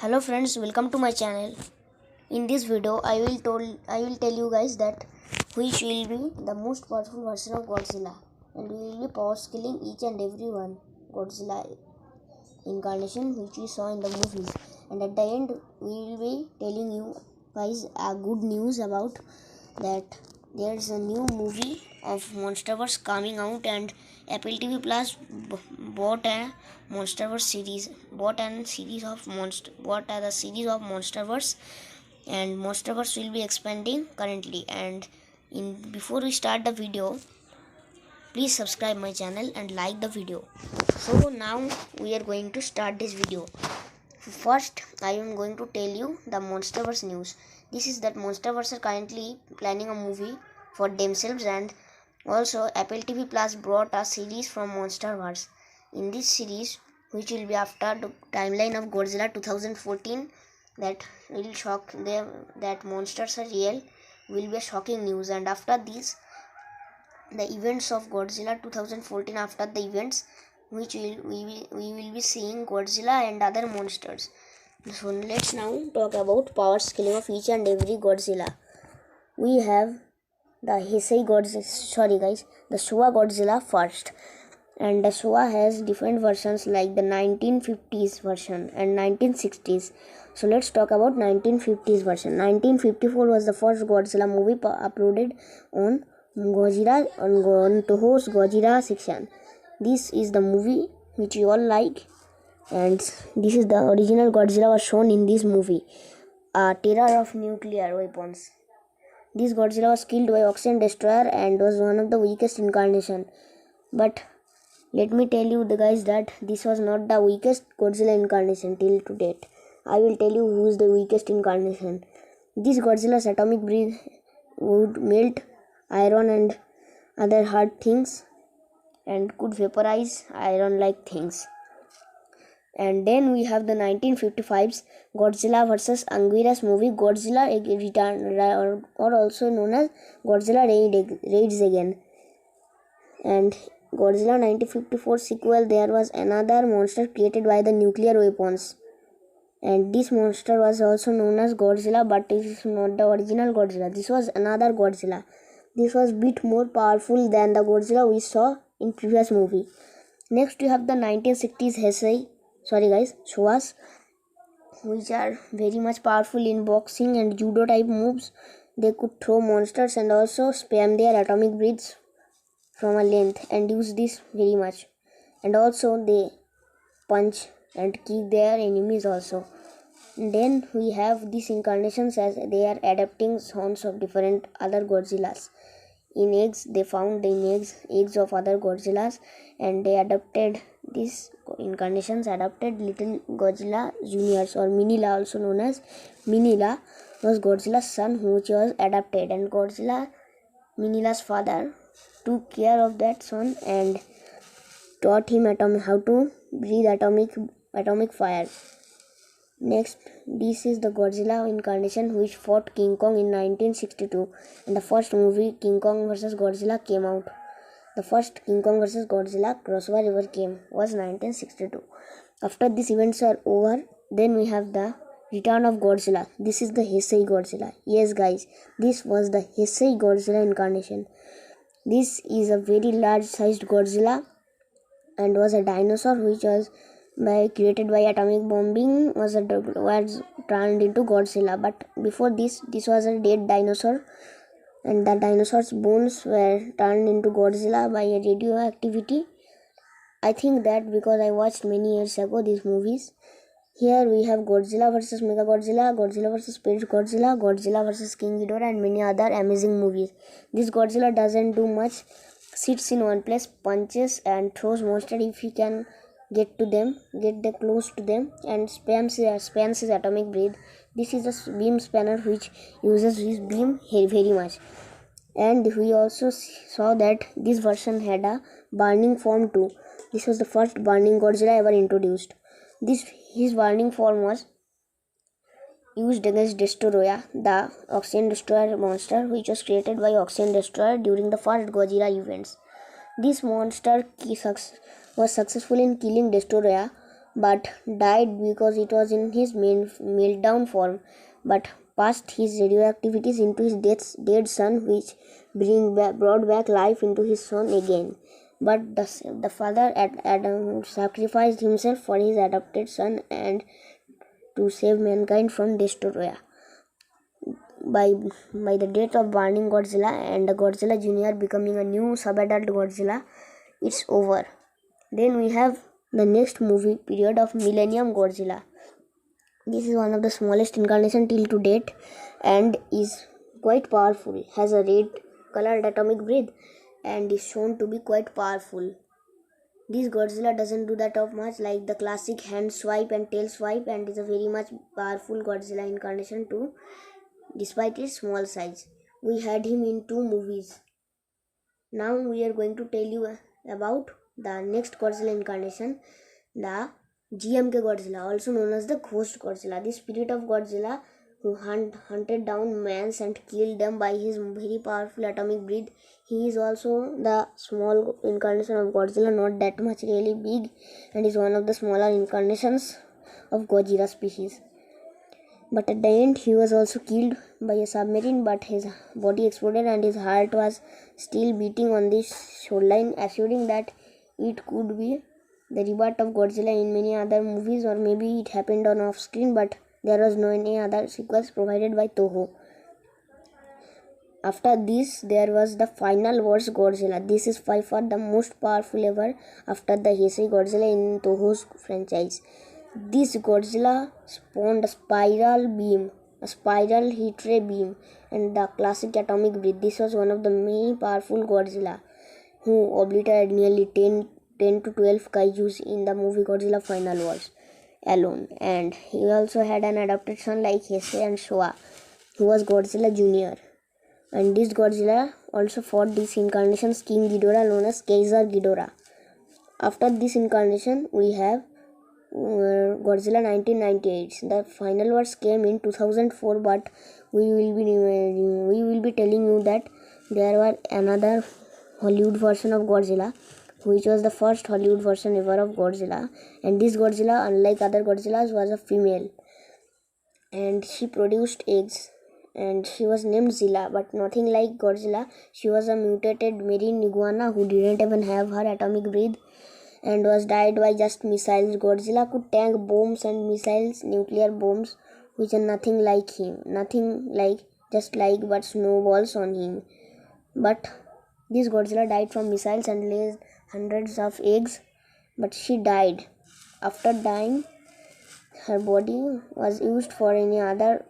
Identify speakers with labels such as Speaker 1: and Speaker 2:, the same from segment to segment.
Speaker 1: Hello friends, welcome to my channel. In this video, I will tell you guys that which will be the most powerful version of Godzilla, and we will be power scaling each and every one Godzilla incarnation which we saw in the movies. And at the end, we will be telling you guys a good news about that there is a new movie of Monsterverse coming out, and Apple TV Plus bought a Monsterverse series, bought a series of Monsterverse, and Monsterverse will be expanding currently. And before we start the video, please subscribe my channel and like the video. So now we are going to start this video. First, I am going to tell you the Monsterverse news. This is that Monsterverse are currently planning a movie for themselves, and also Apple TV Plus brought a series from Monsterverse. In this series, which will be after the timeline of Godzilla 2014, that will shock them that monsters are real, will be a shocking news. And after this, the events of Godzilla 2014, after the events which we will be seeing Godzilla and other monsters. So let's now talk about power scaling of each and every Godzilla. We have the Heisei Godzilla, the Showa Godzilla first, and the Showa has different versions like the 1950s version and 1960s. So let's talk about 1950s version. 1954 was the first Godzilla movie uploaded on Toho's Godzilla section. This is the movie which you all like, and this is the original Godzilla was shown in this movie, a terror of nuclear weapons. This Godzilla was killed by Oxygen Destroyer and was one of the weakest incarnation. But let me tell you guys that this was not the weakest Godzilla incarnation till to date. I will tell you who is the weakest incarnation. This Godzilla's atomic breath would melt iron and other hard things, and could vaporize iron-like things. And then we have the 1955's Godzilla vs. Anguirus movie, Godzilla Return, or also known as Godzilla Raids Again. And Godzilla 1954 sequel, there was another monster created by the nuclear weapons. And this monster was also known as Godzilla, but it is not the original Godzilla. This was another Godzilla. This was a bit more powerful than the Godzilla we saw in previous movie. Next we have the 1960s Showas, which are very much powerful in boxing and judo type moves. They could throw monsters and also spam their atomic breaths from a length and use this very much. And also they punch and kick their enemies also. And then we have these incarnations as they are adapting sounds of different other Godzillas. In eggs, they found in eggs of other Godzillas, and they adapted these incarnations, adapted little Godzilla juniors, or Minilla, also known as Minilla, was Godzilla's son, which was adapted, and Godzilla, Minilla's father, took care of that son and taught him how to breathe atomic fire. Next, this is the Godzilla incarnation which fought King Kong in 1962, and the first movie King Kong vs. Godzilla came out. The first King Kong vs. Godzilla crossover ever came was 1962. After these events are over, then we have the return of Godzilla. This is the Heisei Godzilla. Yes guys, this was the Heisei Godzilla incarnation. This is a very large sized Godzilla and was a dinosaur which was created by atomic bombing, was turned into Godzilla. But before this was a dead dinosaur, and the dinosaur's bones were turned into Godzilla by a radioactivity. I think that because I watched many years ago these movies. Here we have Godzilla vs. Mechagodzilla, Godzilla vs. Space Godzilla, Godzilla vs. King Ghidorah, and many other amazing movies. This Godzilla doesn't do much, sits in one place, punches and throws monsters if he can get close to them, and spams his atomic breath. This is a beam spanner which uses his beam very much. And we also saw that this version had a burning form too. This was the first burning Godzilla ever introduced. His burning form was used against Destoroyah, the Oxygen Destroyer monster, which was created by Oxygen Destroyer during the first Godzilla events. This monster was successful in killing Destoroyah, but died because it was in his meltdown form, but passed his radioactivities into his dead son, which brought back life into his son again. But the father Adam sacrificed himself for his adopted son and to save mankind from destroyer. By the death of burning Godzilla and the Godzilla Jr. becoming a new sub-adult Godzilla, it's over. Then we have the next movie period of Millennium Godzilla. This is one of the smallest incarnation till to date and is quite powerful. Has a red colored atomic breath and is shown to be quite powerful. This Godzilla doesn't do that of much like the classic hand swipe and tail swipe, and is a very much powerful Godzilla incarnation too, despite its small size. We had him in 2 movies. Now we are going to tell you about the next Godzilla incarnation, the GMK Godzilla, also known as the Ghost Godzilla. The spirit of Godzilla who hunted down mans and killed them by his very powerful atomic breath. He is also the small incarnation of Godzilla, not that much really big, and is one of the smaller incarnations of Godzilla species. But at the end, he was also killed by a submarine, but his body exploded and his heart was still beating on this shoreline, assuring that it could be the rebirth of Godzilla in many other movies, or maybe it happened on off screen, but there was no any other sequels provided by Toho. After this, there was the final Wars Godzilla. This is by far the most powerful ever after the Heisei Godzilla in Toho's franchise. This Godzilla spawned a spiral heat ray beam, and the classic atomic breath. This was one of the many powerful Godzilla who obliterated nearly 10 to 12 kaijus in the movie Godzilla Final Wars alone. And he also had an adopted son like Heisei and Showa, who was Godzilla Jr. And this Godzilla also fought this incarnation's King Ghidorah, known as Kaiser Ghidorah. After this incarnation, we have Godzilla 1998. The final wars came in 2004, but we will be telling you that there was another Hollywood version of Godzilla, which was the first Hollywood version ever of Godzilla. And this Godzilla, unlike other Godzillas, was a female, and she produced eggs, and she was named Zilla. But nothing like Godzilla, she was a mutated marine iguana who didn't even have her atomic breath and was died by just missiles. Godzilla could tank bombs and missiles, nuclear bombs, which are nothing like him, but snowballs on him. But this Godzilla died from missiles and laid hundreds of eggs, but she died. After dying, her body was used for any other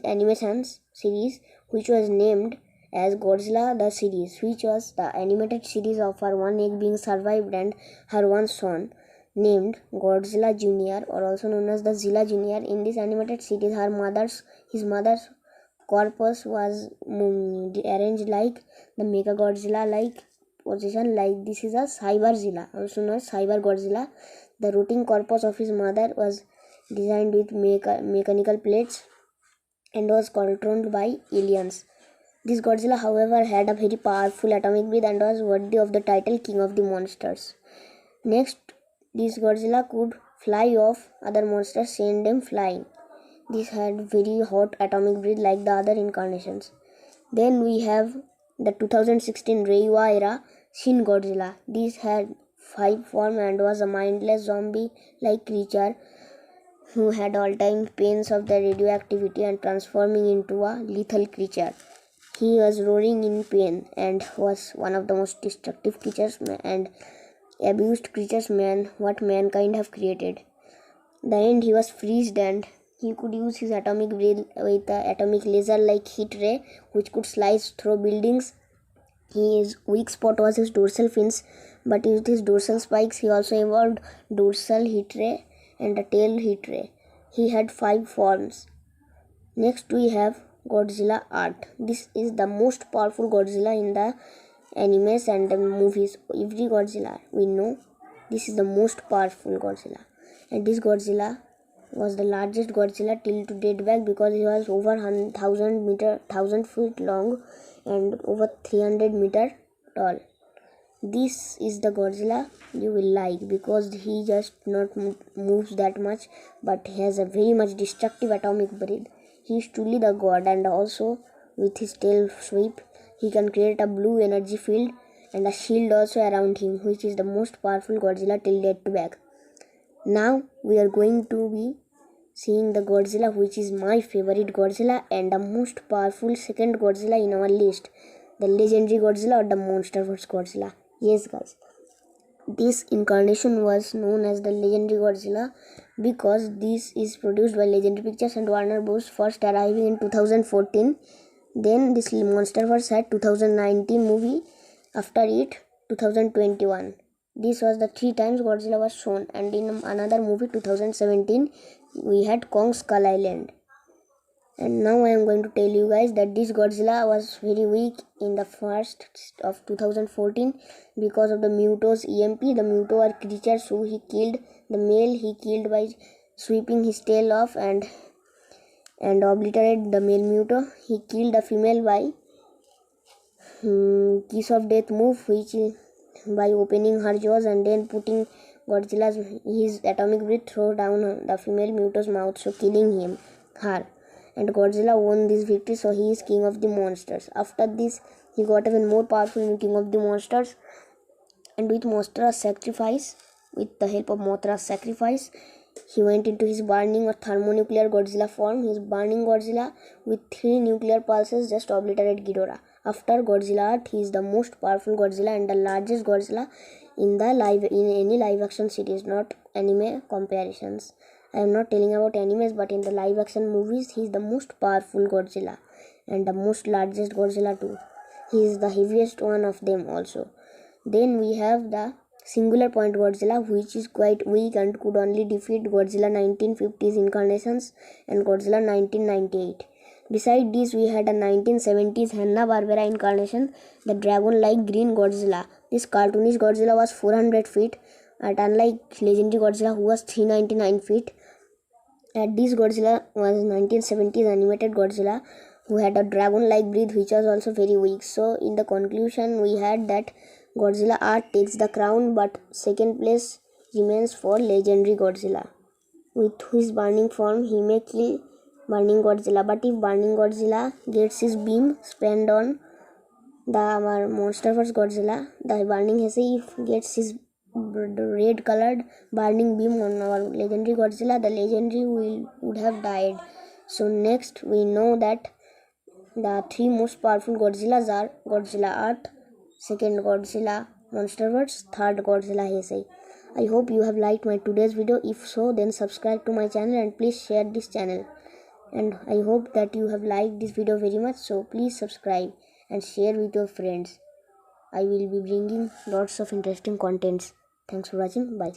Speaker 1: animations series, which was named as Godzilla the series, which was the animated series of her one egg being survived and her one son named Godzilla Jr., or also known as the Zilla Jr. In this animated series, his mother's corpus was arranged like the Mega Godzilla like position, like this is a Cyber Zilla, also known as Cyber Godzilla. The rotting corpus of his mother was designed with mechanical plates and was controlled by aliens. This Godzilla, however, had a very powerful atomic breath and was worthy of the title King of the Monsters. Next, this Godzilla could fly off other monsters, send them flying. This had very hot atomic breath like the other incarnations. Then we have the 2016 Reiwa era Shin Godzilla. This had 5 form and was a mindless zombie-like creature who had all-time pains of the radioactivity and transforming into a lethal creature. He was roaring in pain and was one of the most destructive creatures and abused creatures what mankind have created. The end, he was freezed and he could use his atomic breath with the atomic laser like heat ray, which could slice through buildings. His weak spot was his dorsal fins, but with his dorsal spikes, he also evolved dorsal heat ray and a tail heat ray. He had 5 forms. Next, we have Godzilla art. This is the most powerful Godzilla in the animes and the movies. Every Godzilla we know, this is the most powerful Godzilla. And this Godzilla was the largest Godzilla till to date back because he was over 1,000 feet long and over 300 meter tall. This is the Godzilla you will like, because he just not moves that much, but has a very much destructive atomic breath. He is truly the god, and also with his tail sweep he can create a blue energy field and a shield also around him, which is the most powerful Godzilla till date back. Now we are going to be seeing the Godzilla which is my favorite Godzilla and the most powerful second Godzilla in our list, the legendary Godzilla or the Monsterverse Godzilla. Yes guys, this incarnation was known as the legendary Godzilla because this is produced by Legendary Pictures and Warner Bros. First arriving in 2014. Then this Monsterverse had 2019 movie, after it 2021. This was the 3 times Godzilla was shown, and in another movie 2017 we had Kong Skull Island. And now I am going to tell you guys that this Godzilla was very weak in the first of 2014 because of the Muto's EMP. The Muto are creatures who he killed. The male he killed by sweeping his tail off and obliterated the male Muto. He killed the female by kiss of death move, which by opening her jaws and then putting his atomic breath throw down the female Muto's mouth, so killing her. And Godzilla won this victory, so he is king of the monsters. After this, he got even more powerful in king of the monsters, and with the help of Mothra's sacrifice, he went into his burning or thermonuclear Godzilla form. His burning Godzilla with 3 nuclear pulses just obliterated Ghidorah. After Godzilla Earth, he is the most powerful Godzilla and the largest Godzilla in any live action series, not anime comparisons. I am not telling about animes, but in the live action movies, he is the most powerful Godzilla and the most largest Godzilla too. He is the heaviest one of them also. Then we have the singular point Godzilla, which is quite weak and could only defeat Godzilla 1950s incarnations and Godzilla 1998. Beside this, we had a 1970s Hanna-Barbera incarnation, the dragon-like green Godzilla. This cartoonish Godzilla was 400 feet, and unlike legendary Godzilla who was 399 feet. And this Godzilla was 1970s animated Godzilla who had a dragon-like breath, which was also very weak. So in the conclusion, we had that Godzilla Art takes the crown, but second place remains for legendary Godzilla. With his burning form, he may kill burning Godzilla, but if burning Godzilla gets his beam spent on our Monsterverse Godzilla, the burning Heisei gets his red colored burning beam on our legendary Godzilla, the legendary would have died. So next we know that the 3 most powerful Godzillas are Godzilla Earth, second Godzilla Monsterverse, third Godzilla Heisei. I hope you have liked my today's video. If so, then subscribe to my channel and please share this channel. And I hope that you have liked this video very much, so please subscribe and share with your friends. I will be bringing lots of interesting contents. Thanks for watching. Bye.